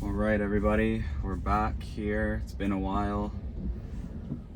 Alright everybody, we're back here. It's been a while.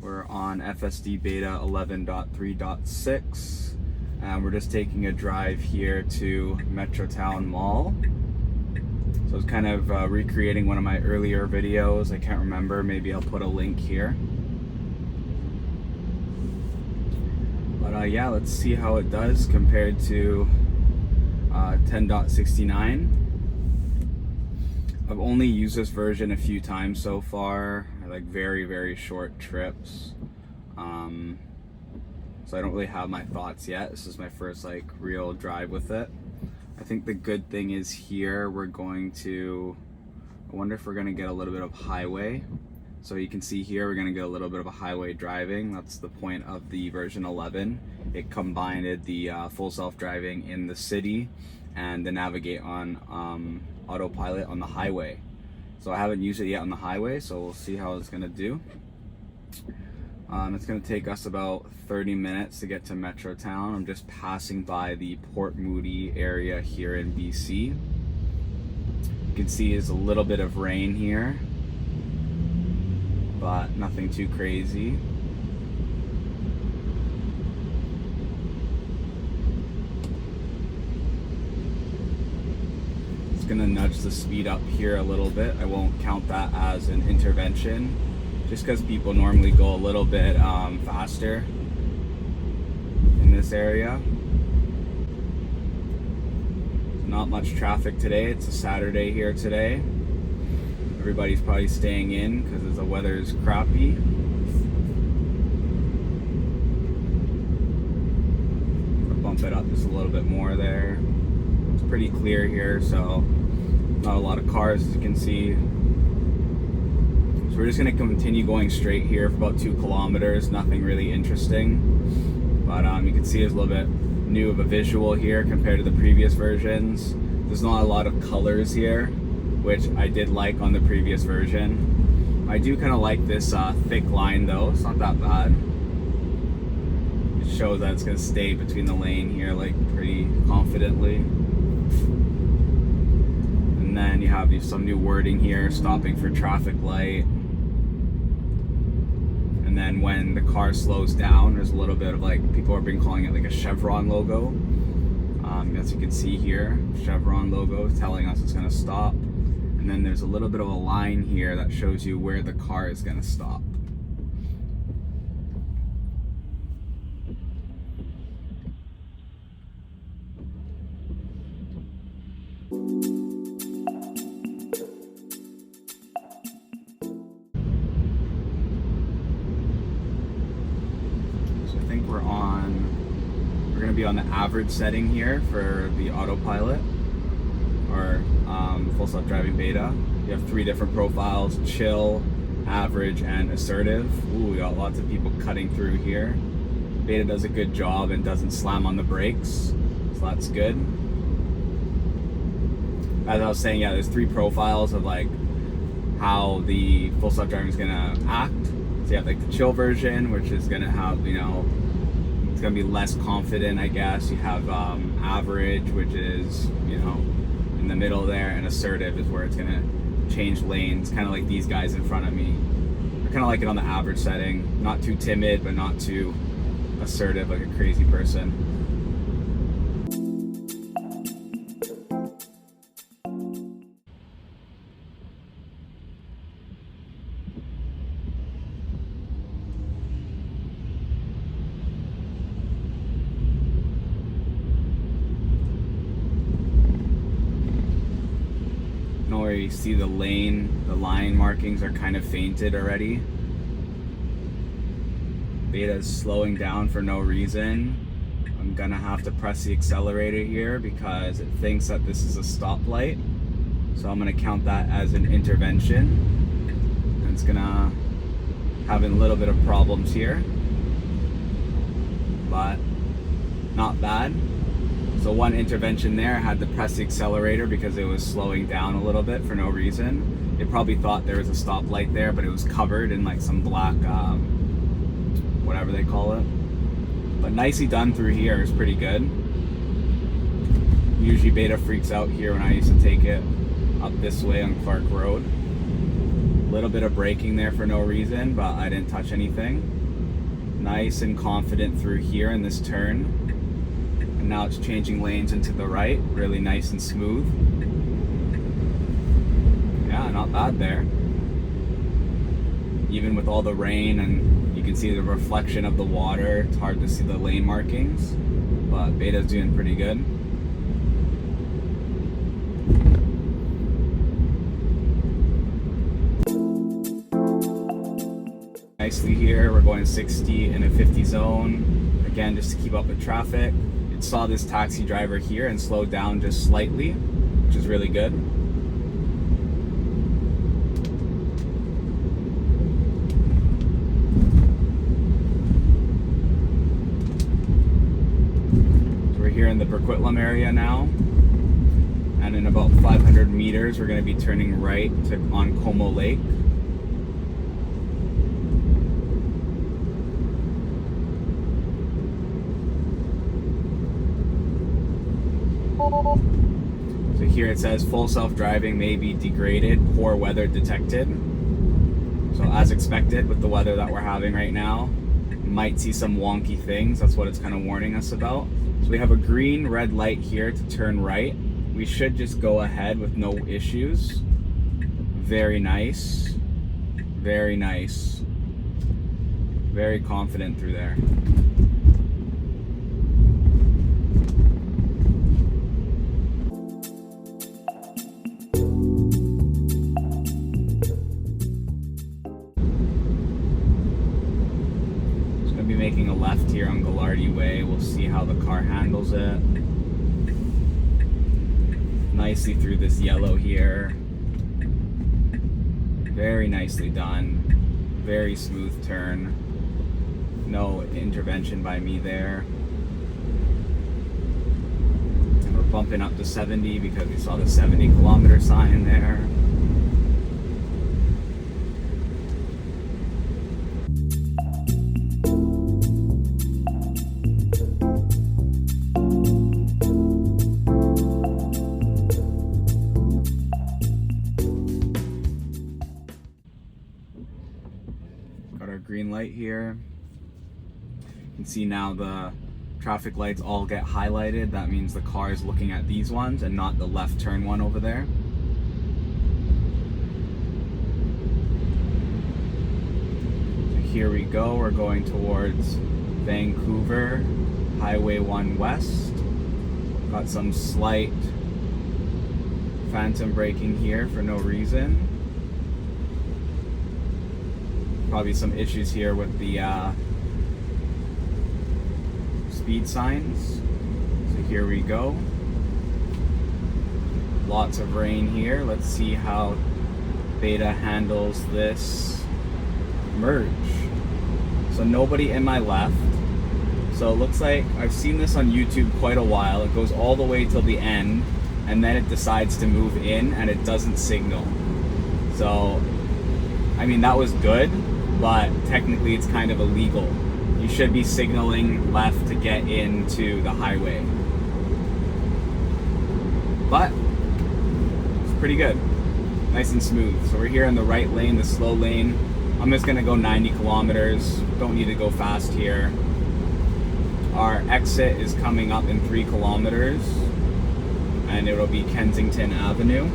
We're on FSD Beta 11.3.6 and we're just taking a drive here to Metrotown Mall. So it's kind of recreating one of my earlier videos. I can't remember, maybe I'll put a link here. But yeah, let's see how it does compared to 10.69. I've only used this version a few times so far, like very short trips. So I don't really have my thoughts yet. This is my first like real drive with it. I think the good thing is here we're going to, I wonder if we're going to get a little bit of highway. So you can see here we're going to get a little bit of a highway driving. That's the point of the version 11. It combined the full self-driving in the city and the navigate on autopilot on the highway. So I haven't used it yet on the highway, so we'll see how it's going to do. It's going to take us about 30 minutes to get to Metrotown. I'm just passing by the Port Moody area here in BC. You can see there's a little bit of rain here, but nothing too crazy. It's going to nudge the speed up here a little bit. I won't count that as an intervention, just because people normally go a little bit faster in this area. Not much traffic today. It's a Saturday here today. Everybody's probably staying in because the weather is crappy. I'll bump it up just a little bit more there. It's pretty clear here, so not a lot of cars, as you can see. So we're just going to continue going straight here for about 2 kilometers. Nothing really interesting, but you can see there's a little bit new of a visual here compared to the previous versions. There's not a lot of colors here, which I did like on the previous version. I do kind of like this thick line though. It's not that bad. It shows that it's going to stay between the lane here like pretty confidently. And then you have some new wording here, stopping for traffic light. And then when the car slows down, there's a little bit of like, people have been calling it like a chevron logo. As you can see here, chevron logo telling us it's going to stop. And then there's a little bit of a line here that shows you where the car is going to stop. We're going to be on the average setting here for the autopilot or full self-driving beta. You have 3 different profiles: chill, average, and assertive. Ooh, we got lots of people cutting through here. Beta does a good job and doesn't slam on the brakes, so that's good. As I was saying, yeah, there's 3 profiles of like how the full self-driving is going to act. So you have like the chill version, which is going to have, you know, it's going to be less confident, I guess. You have average, which is, you know, in the middle there, and assertive is where it's going to change lanes, kind of like these guys in front of me. I kind of like it on the average setting. Not too timid, but not too assertive like a crazy person. Where you see the line markings are kind of fainted already. Beta is slowing down for no reason. I'm gonna have to press the accelerator here because it thinks that this is a stoplight. So I'm gonna count that as an intervention. And it's gonna having a little bit of problems here, but not bad. So one intervention there, I had to press the accelerator because it was slowing down a little bit for no reason. It probably thought there was a stoplight there, but it was covered in like some black, whatever they call it. But nicely done through here is pretty good. Usually Beta freaks out here when I used to take it up this way on Clark Road. A little bit of braking there for no reason, but I didn't touch anything. Nice and confident through here in this turn. And now it's changing lanes into the right, really nice and smooth. Yeah, not bad there. Even with all the rain, and you can see the reflection of the water, it's hard to see the lane markings, but Beta's doing pretty good. Nicely here, we're going 60 in a 50 zone, again just to keep up with traffic. It saw this taxi driver here and slowed down just slightly, which is really good. So we're here in the Burquitlam area now, and in about 500 meters we're going to be turning right on Como Lake. So here it says full self-driving may be degraded, poor weather detected. So as expected with the weather that we're having right now, might see some wonky things. That's what it's kind of warning us about. So we have a green red light here to turn right. We should just go ahead with no issues. Very nice. Very nice. Very confident through there. Making a left here on Gallardi Way. We'll see how the car handles it. Nicely through this yellow here. Very nicely done. Very smooth turn. No intervention by me there. And we're bumping up to 70 because we saw the 70-kilometer sign there. Green light here. You can see now the traffic lights all get highlighted. That means the car is looking at these ones and not the left turn one over there. So here we go. We're going towards Vancouver, Highway 1 West. Got some slight phantom braking here for no reason. Probably some issues here with the speed signs. So here we go. Lots of rain here. Let's see how Beta handles this merge. So nobody in my left. So it looks like I've seen this on YouTube quite a while. It goes all the way till the end, and then it decides to move in and it doesn't signal. So, I mean, that was good, but technically it's kind of illegal. You should be signaling left to get into the highway. But it's pretty good. Nice and smooth. So we're here in the right lane, the slow lane. I'm just gonna go 90 kilometers. Don't need to go fast here. Our exit is coming up in 3 kilometers, and it'll be Kensington Avenue.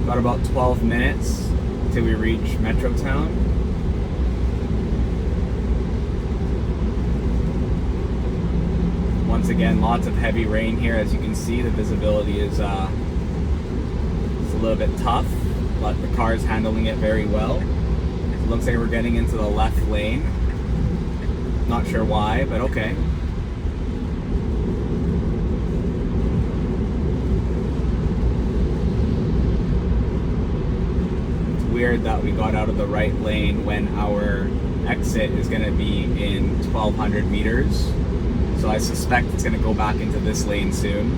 Got about 12 minutes till we reach Metrotown. Once again, lots of heavy rain here. As you can see, the visibility is a little bit tough, but the car is handling it very well. It looks like we're getting into the left lane. Not sure why, but okay. Weird that we got out of the right lane when our exit is going to be in 1200 meters. So I suspect it's gonna go back into this lane soon.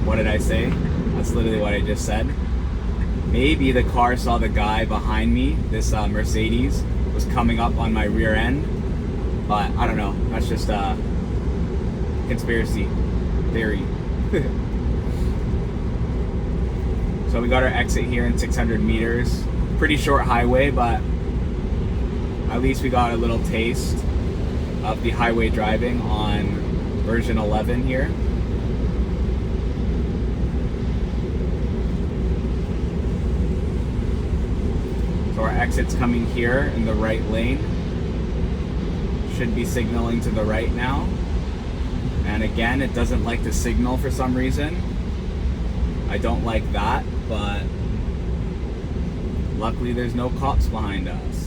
What did I say? That's literally what I just said. Maybe the car saw the guy behind me, this Mercedes, was coming up on my rear end, but I don't know. That's just a conspiracy theory. So we got our exit here in 600 meters. Pretty short highway, but at least we got a little taste of the highway driving on version 11 here. So our exit's coming here in the right lane. Should be signaling to the right now. And again, it doesn't like to signal for some reason. I don't like that, but luckily there's no cops behind us.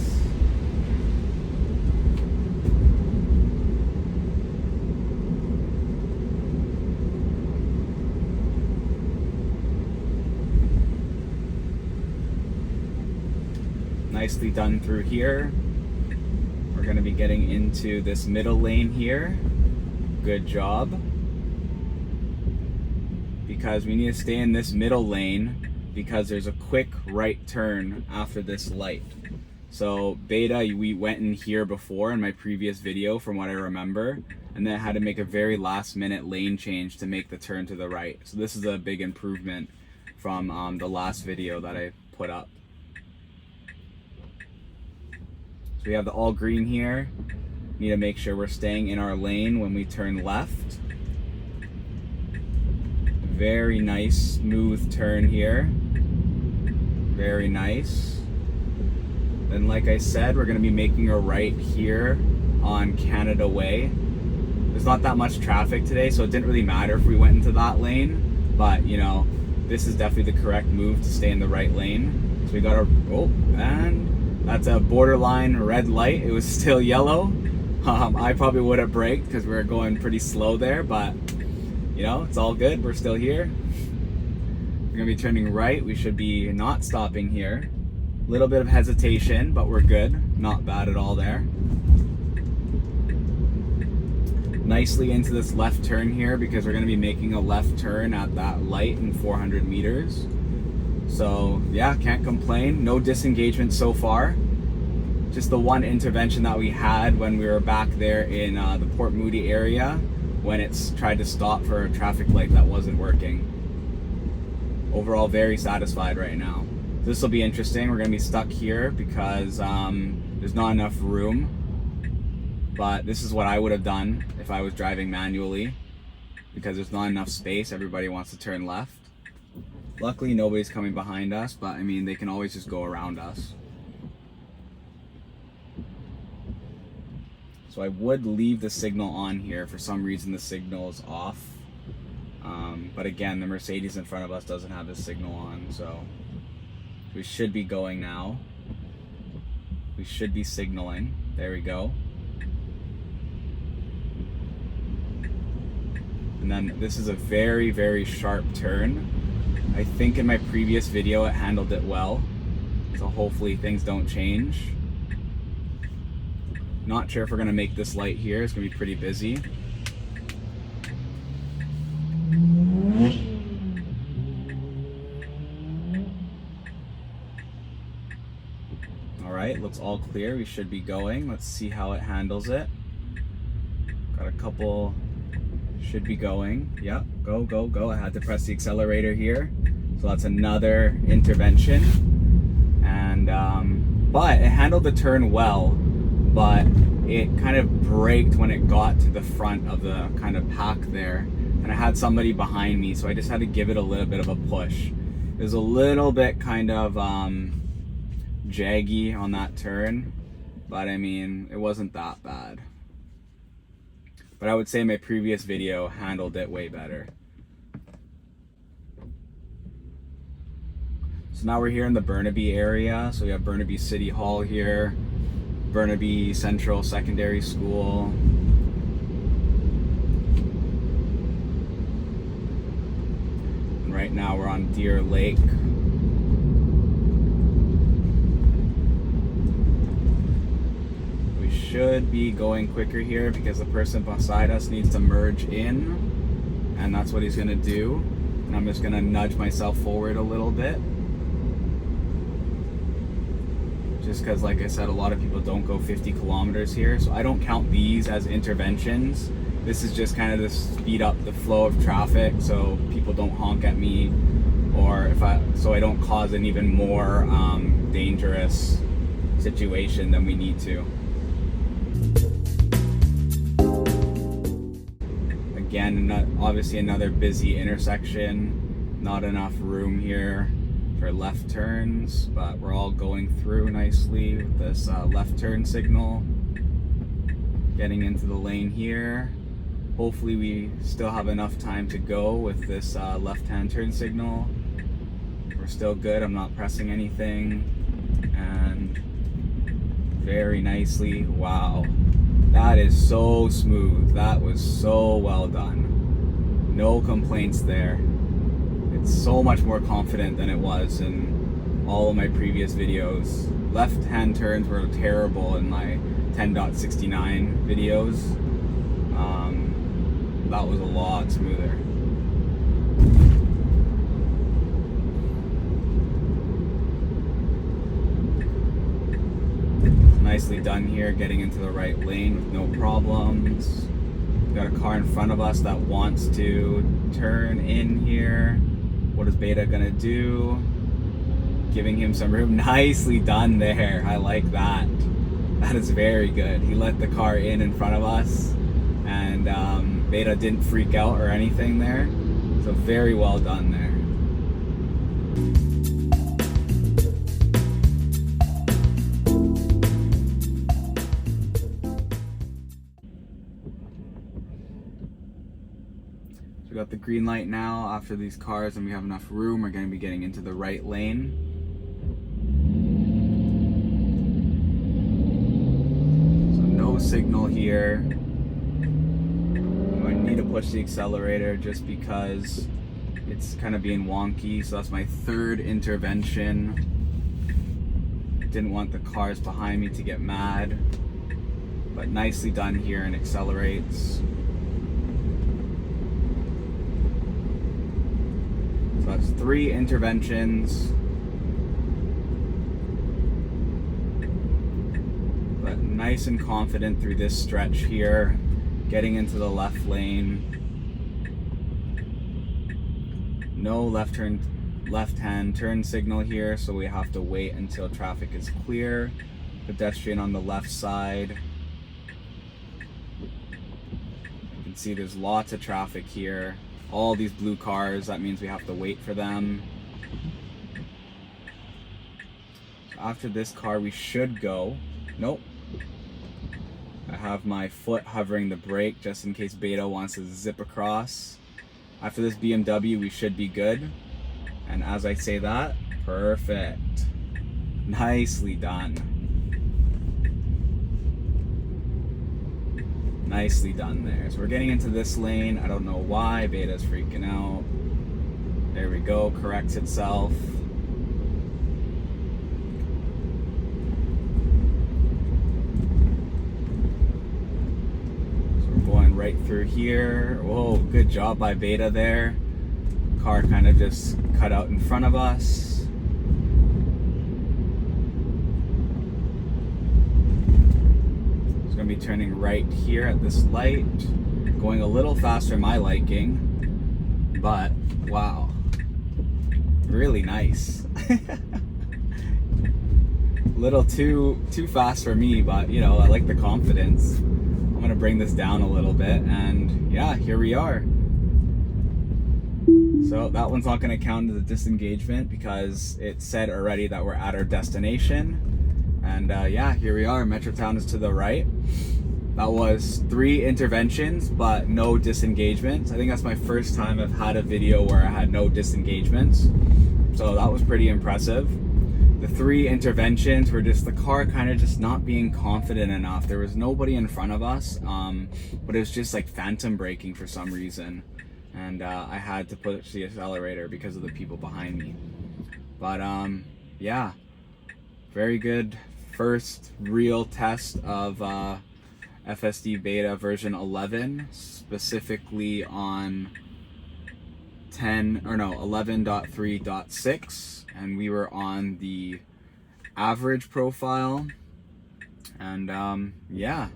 Nicely done through here. We're going to be getting into this middle lane here. Good job. Because we need to stay in this middle lane because there's a quick right turn after this light. So Beta, we went in here before in my previous video from what I remember, and then I had to make a very last minute lane change to make the turn to the right. So this is a big improvement from the last video that I put up. So we have the all green here. Need to make sure we're staying in our lane when we turn left. Very nice, smooth turn here. Very nice. Then like I said, we're gonna be making a right here on Canada Way. There's not that much traffic today, so it didn't really matter if we went into that lane, but you know, this is definitely the correct move to stay in the right lane. So we got our, oh, and that's a borderline red light. It was still yellow. I probably would have braked because we were going pretty slow there, but you know, it's all good. We're still here. We're gonna be turning right. We should be not stopping here. A little bit of hesitation, but we're good. Not bad at all there. Nicely into this left turn here because we're gonna be making a left turn at that light in 400 meters. So yeah, can't complain. No disengagement so far. Just the one intervention that we had when we were back there in the Port Moody area when it's tried to stop for a traffic light that wasn't working. Overall, very satisfied right now. This will be interesting. We're gonna be stuck here because there's not enough room. But this is what I would have done if I was driving manually because there's not enough space. Everybody wants to turn left. Luckily, nobody's coming behind us, but I mean, they can always just go around us. So I would leave the signal on here. For some reason, the signal is off. But again, the Mercedes in front of us doesn't have the signal on, so we should be going now. We should be signaling. There we go. And then this is a very, very sharp turn. I think in my previous video it handled it well, so hopefully things don't change. Not sure if we're gonna make this light here. It's gonna be pretty busy. All right, looks all clear. We should be going. Let's see how it handles it. Got a couple, should be going. Yep, go, go, go. I had to press the accelerator here. So that's another intervention. And, but it handled the turn well, but it kind of braked when it got to the front of the kind of pack there. And I had somebody behind me, so I just had to give it a little bit of a push. It was a little bit kind of jaggy on that turn, but I mean, it wasn't that bad. But I would say my previous video handled it way better. So now we're here in the Burnaby area. So we have Burnaby City Hall here, Burnaby Central Secondary School. And right now we're on Deer Lake. should be going quicker here because the person beside us needs to merge in, and that's what he's gonna do. And I'm just gonna nudge myself forward a little bit. Just because, like I said, a lot of people don't go 50 kilometers here, so I don't count these as interventions. This is just kind of to speed up the flow of traffic so people don't honk at me, or so I don't cause an even more dangerous situation than we need to. Again, obviously another busy intersection, not enough room here for left turns, but we're all going through nicely with this left turn signal. Getting into the lane here. Hopefully we still have enough time to go with this left-hand turn signal. We're still good, I'm not pressing anything. And very nicely, wow. That is so smooth, that was so well done. No complaints there. It's so much more confident than it was in all of my previous videos. Left-hand turns were terrible in my 10.69 videos. That was a lot smoother. Nicely done here, getting into the right lane with no problems. We've got a car in front of us that wants to turn in here. What is Beta gonna do? Giving him some room. Nicely done there. I like that. That is very good. He let the car in front of us, and Beta didn't freak out or anything there. So very well done there. So we got the green light now after these cars, and we have enough room. We're going to be getting into the right lane. So no signal here. I need to push the accelerator just because it's kind of being wonky. So that's my third intervention. Didn't want the cars behind me to get mad, but nicely done here, and accelerates. So that's 3 interventions, but nice and confident through this stretch here. Getting into the left lane. No left-hand turn signal here, so we have to wait until traffic is clear. Pedestrian on the left side. You can see there's lots of traffic here. All these blue cars, that means we have to wait for them. After this car, we should go. Nope. I have my foot hovering the brake just in case Beta wants to zip across. After this BMW, we should be good. And as I say that, perfect. Nicely done. Nicely done there. So we're getting into this lane. I don't know why Beta's freaking out. There we go, corrects itself. Right through here. Whoa, good job by Beta there. Car kind of just cut out in front of us. It's gonna be turning right here at this light. Going a little faster my liking, but wow, really nice. Little too fast for me, but you know, I like the confidence. I'm gonna bring this down a little bit, and yeah, here we are. So that one's not gonna count as a disengagement because it said already that we're at our destination. And yeah, here we are. Metrotown is to the right. That was 3 interventions, but no disengagements. I think that's my first time I've had a video where I had no disengagements. So that was pretty impressive. The 3 interventions were just the car kind of just not being confident enough. There was nobody in front of us, but it was just like phantom braking for some reason. And I had to push the accelerator because of the people behind me. But yeah, very good first real test of FSD Beta version 11, specifically on 11.3.6, and we were on the average profile. And yeah,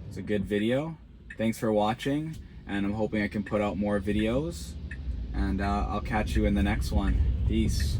it's a good video. Thanks for watching, and I'm hoping I can put out more videos, and I'll catch you in the next one. Peace.